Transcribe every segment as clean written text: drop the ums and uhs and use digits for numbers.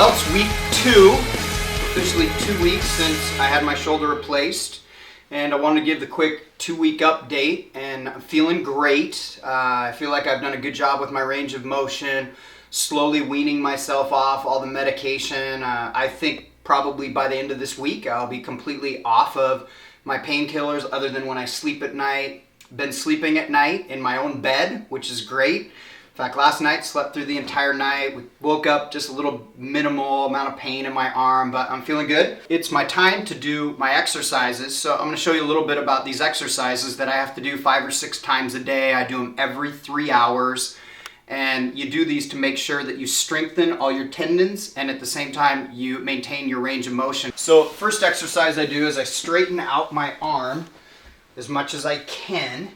Well, it's week 2, officially 2 weeks since I had my shoulder replaced, and I wanted to give the quick 2-week update, and I'm feeling great. I feel like I've done a good job with my range of motion, slowly weaning myself off all the medication. I think probably by the end of this week I'll be completely off of my painkillers other than when I sleep at night. Been sleeping at night in my own bed, which is great. In fact, last night slept through the entire night. We woke up just a little minimal amount of pain in my arm, but I'm feeling good. It's my time to do my exercises, so I'm going to show you a little bit about these exercises that I have to do 5 or 6 times a day. I do them every 3 hours, and you do these to make sure that you strengthen all your tendons and at the same time you maintain your range of motion. So first exercise I do is I straighten out my arm as much as I can.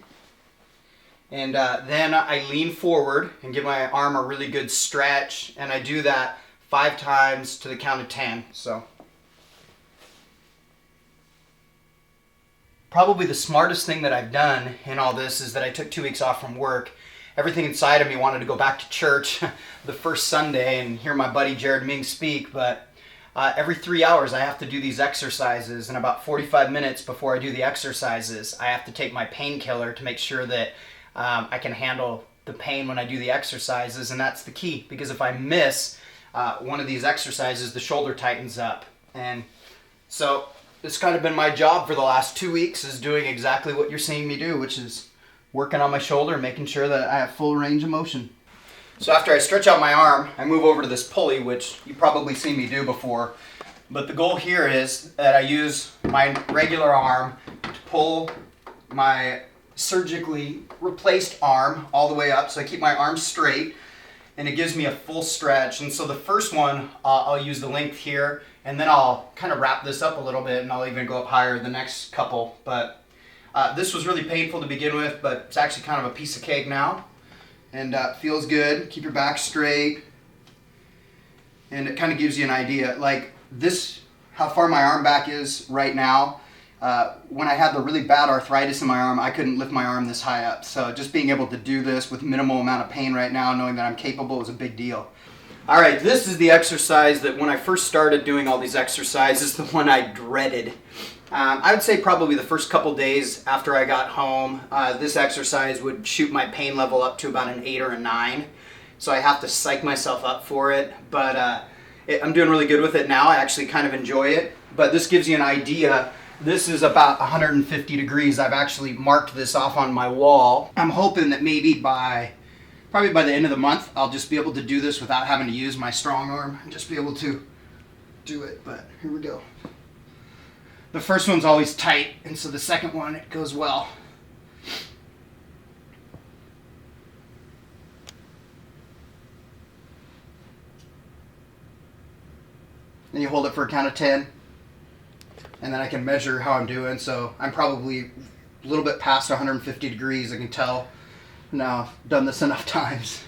And then I lean forward and give my arm a really good stretch, and I do that 5 times to the count of 10. So probably the smartest thing that I've done in all this is that I took 2 weeks off from work. Everything inside of me wanted to go back to church the first Sunday and hear my buddy Jared Ming speak, but every 3 hours I have to do these exercises, and about 45 minutes before I do the exercises I have to take my painkiller to make sure that I can handle the pain when I do the exercises, and that's the key, because if I miss one of these exercises, the shoulder tightens up. And so it's kind of been my job for the last 2 weeks, is doing exactly what you're seeing me do, which is working on my shoulder, making sure that I have full range of motion. So after I stretch out my arm, I move over to this pulley, which you've probably seen me do before. But the goal here is that I use my regular arm to pull my surgically replaced arm all the way up, so I keep my arm straight and it gives me a full stretch. And so the first one I'll use the length here, and then I'll kind of wrap this up a little bit, and I'll even go up higher the next couple. But this was really painful to begin with, but it's actually kind of a piece of cake now, and feels good. Keep your back straight, and it kind of gives you an idea like this, how far my arm back is right now. When I had the really bad arthritis in my arm, I couldn't lift my arm this high up. So just being able to do this with minimal amount of pain right now, knowing that I'm capable, is a big deal. All right, this is the exercise that when I first started doing all these exercises, the one I dreaded. I would say probably the first couple days after I got home, this exercise would shoot my pain level up to about an 8 or a 9. So I have to psych myself up for it, but I'm doing really good with it now. I actually kind of enjoy it, but this gives you an idea. This is about 150 degrees. I've actually marked this off on my wall. I'm hoping that maybe probably by the end of the month, I'll just be able to do this without having to use my strong arm and just be able to do it. But here we go. The first one's always tight, and so the second one, it goes well. And you hold it for a count of 10. And then I can measure how I'm doing. So I'm probably a little bit past 150 degrees. I can tell now I've done this enough times.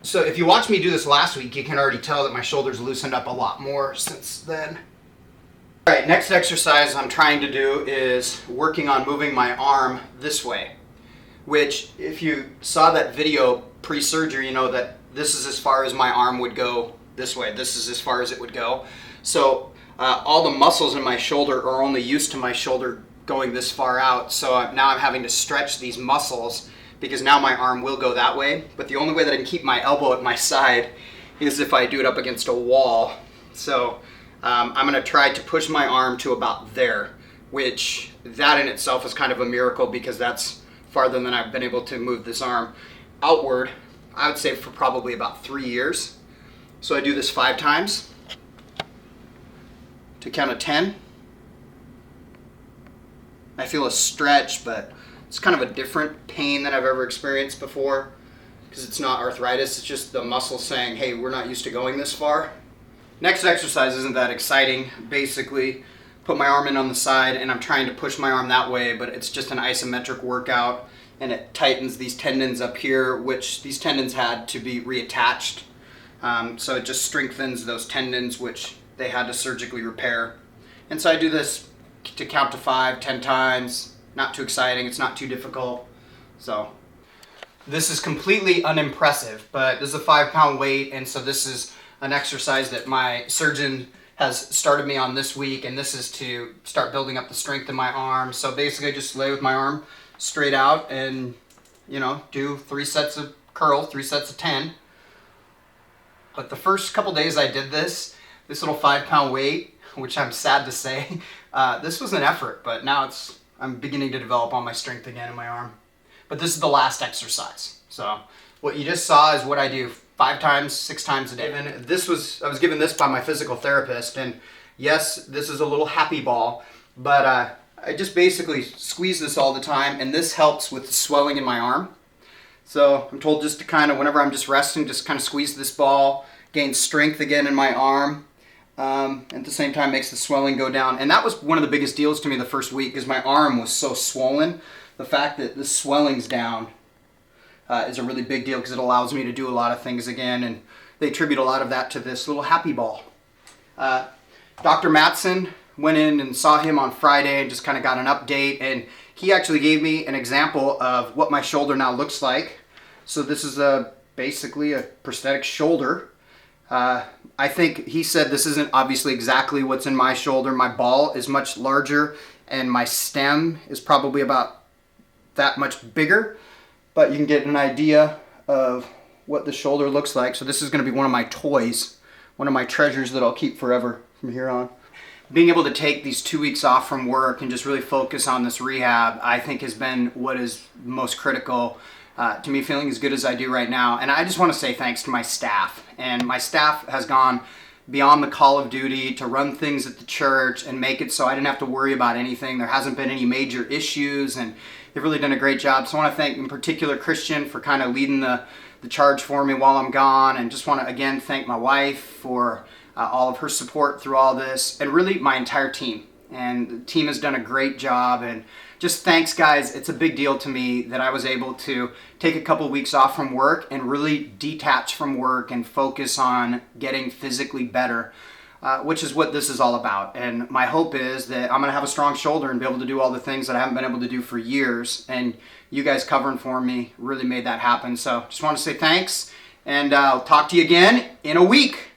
So if you watched me do this last week, you can already tell that my shoulders loosened up a lot more since then. All right, next exercise I'm trying to do is working on moving my arm this way, which if you saw that video pre-surgery, you know that this is as far as my arm would go this way. This is as far as it would go. So all the muscles in my shoulder are only used to my shoulder going this far out. So now I'm having to stretch these muscles because now my arm will go that way. But the only way that I can keep my elbow at my side is if I do it up against a wall. So I'm going to try to push my arm to about there, which that in itself is kind of a miracle because that's farther than I've been able to move this arm outward, I would say, for probably about 3 years. So I do this 5 times to count of 10. I feel a stretch, but it's kind of a different pain than I've ever experienced before because it's not arthritis, it's just the muscle saying, hey, we're not used to going this far. Next exercise isn't that exciting. Basically, put my arm in on the side and I'm trying to push my arm that way, but it's just an isometric workout. And it tightens these tendons up here, which these tendons had to be reattached. So it just strengthens those tendons, which they had to surgically repair. And so I do this to count to 5, 10 times. Not too exciting, it's not too difficult. So this is completely unimpressive, but this is a 5-pound weight, and so this is an exercise that my surgeon has started me on this week, and this is to start building up the strength in my arm. So basically I just lay with my arm straight out and, do 3 sets of curl, 3 sets of 10. But the first couple days I did this little 5-pound weight, which I'm sad to say, this was an effort, but now I'm beginning to develop all my strength again in my arm. But this is the last exercise. So what you just saw is what I do 5 times, 6 times a day. And I was given this by my physical therapist, and yes, this is a little happy ball, but I just basically squeeze this all the time, and this helps with the swelling in my arm. So I'm told just to whenever I'm just resting, just kind of squeeze this ball, gain strength again in my arm. At the same time makes the swelling go down. And that was one of the biggest deals to me the first week, because my arm was so swollen. The fact that the swelling's down is a really big deal, because it allows me to do a lot of things again, and they attribute a lot of that to this little happy ball. Dr. Matson, went in and saw him on Friday and just kind of got an update, and he actually gave me an example of what my shoulder now looks like. So this is basically a prosthetic shoulder. I think he said this isn't obviously exactly what's in my shoulder. My ball is much larger, and my stem is probably about that much bigger, but you can get an idea of what the shoulder looks like. So this is going to be one of my toys, one of my treasures that I'll keep forever from here on. Being able to take these 2 weeks off from work and just really focus on this rehab, I think has been what is most critical to me feeling as good as I do right now. And I just want to say thanks to my staff. And my staff has gone beyond the call of duty to run things at the church and make it so I didn't have to worry about anything. There hasn't been any major issues, and they've really done a great job. So I want to thank in particular Christian for kind of leading the charge for me while I'm gone, and just want to again thank my wife for all of her support through all this, and really my entire team. And the team has done a great job, and just thanks, guys. It's a big deal to me that I was able to take a couple weeks off from work and really detach from work and focus on getting physically better, which is what this is all about. And my hope is that I'm going to have a strong shoulder and be able to do all the things that I haven't been able to do for years. And you guys covering for me really made that happen. So just want to say thanks, and I'll talk to you again in a week.